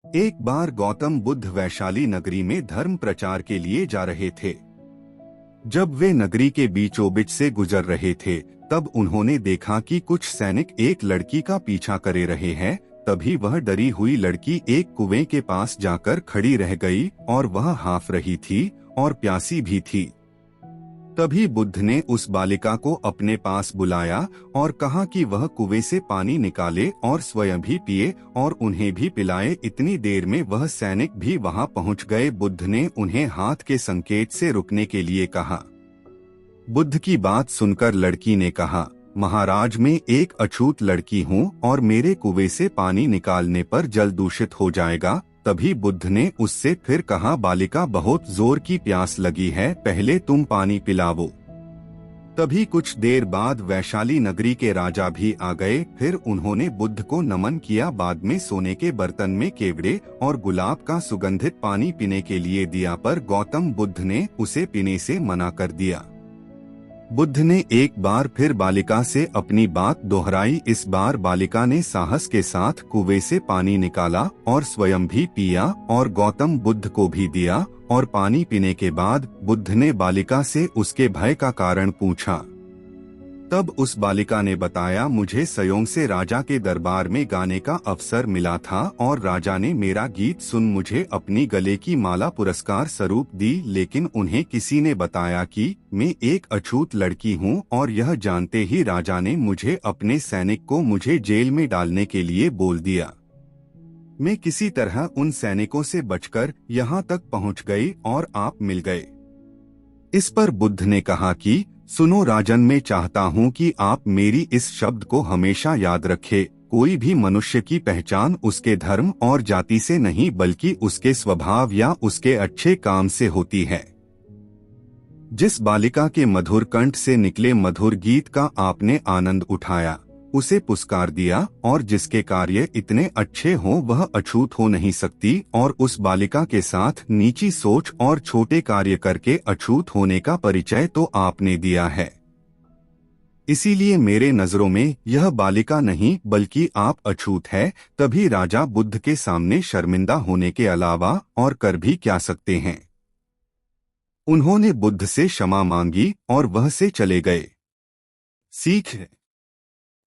एक बार गौतम बुद्ध वैशाली नगरी में धर्म प्रचार के लिए जा रहे थे। जब वे नगरी के बीचों बीच से गुजर रहे थे, तब उन्होंने देखा कि कुछ सैनिक एक लड़की का पीछा करे रहे हैं। तभी वह डरी हुई लड़की एक कुएं के पास जाकर खड़ी रह गई और वह हांफ रही थी और प्यासी भी थी। तभी बुद्ध ने उस बालिका को अपने पास बुलाया और कहा कि वह कुएं से पानी निकाले और स्वयं भी पिए और उन्हें भी पिलाए। इतनी देर में वह सैनिक भी वहां पहुंच गए। बुद्ध ने उन्हें हाथ के संकेत से रुकने के लिए कहा। बुद्ध की बात सुनकर लड़की ने कहा, महाराज, मैं एक अछूत लड़की हूँ और मेरे कुएं से पानी निकालने पर जल दूषित हो जाएगा। तभी बुद्ध ने उससे फिर कहा, बालिका, बहुत जोर की प्यास लगी है, पहले तुम पानी पिलाओ। तभी कुछ देर बाद वैशाली नगरी के राजा भी आ गए। फिर उन्होंने बुद्ध को नमन किया। बाद में सोने के बर्तन में केवड़े और गुलाब का सुगंधित पानी पीने के लिए दिया, पर गौतम बुद्ध ने उसे पीने से मना कर दिया। बुद्ध ने एक बार फिर बालिका से अपनी बात दोहराई। इस बार बालिका ने साहस के साथ कुएं से पानी निकाला और स्वयं भी पिया और गौतम बुद्ध को भी दिया। और पानी पीने के बाद बुद्ध ने बालिका से उसके भय का कारण पूछा। तब उस बालिका ने बताया, मुझे सयोंग से राजा के दरबार में गाने का अवसर मिला था और राजा ने मेरा गीत सुन मुझे अपनी गले की माला पुरस्कार स्वरूप दी। लेकिन उन्हें किसी ने बताया कि मैं एक अछूत लड़की हूँ और यह जानते ही राजा ने मुझे अपने सैनिक को मुझे जेल में डालने के लिए बोल दिया। मैं किसी तरह उन सैनिकों से बचकर यहाँ तक पहुँच गई और आप मिल गए। इस पर बुद्ध ने कहा कि सुनो राजन, मैं चाहता हूँ कि आप मेरी इस शब्द को हमेशा याद रखें। कोई भी मनुष्य की पहचान उसके धर्म और जाति से नहीं बल्कि उसके स्वभाव या उसके अच्छे काम से होती है। जिस बालिका के मधुर कंठ से निकले मधुर गीत का आपने आनंद उठाया, उसे पुरस्कार दिया, और जिसके कार्य इतने अच्छे हों वह अछूत हो नहीं सकती। और उस बालिका के साथ नीची सोच और छोटे कार्य करके अछूत होने का परिचय तो आपने दिया है। इसीलिए मेरे नजरों में यह बालिका नहीं बल्कि आप अछूत है। तभी राजा बुद्ध के सामने शर्मिंदा होने के अलावा और कर भी क्या सकते हैं। उन्होंने बुद्ध से क्षमा मांगी और वह से चले गए। सीख,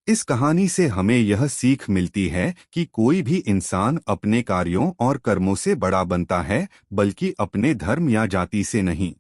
इस कहानी से हमें यह सीख मिलती है कि कोई भी इंसान अपने कार्यों और कर्मों से बड़ा बनता है, बल्कि अपने धर्म या जाति से नहीं।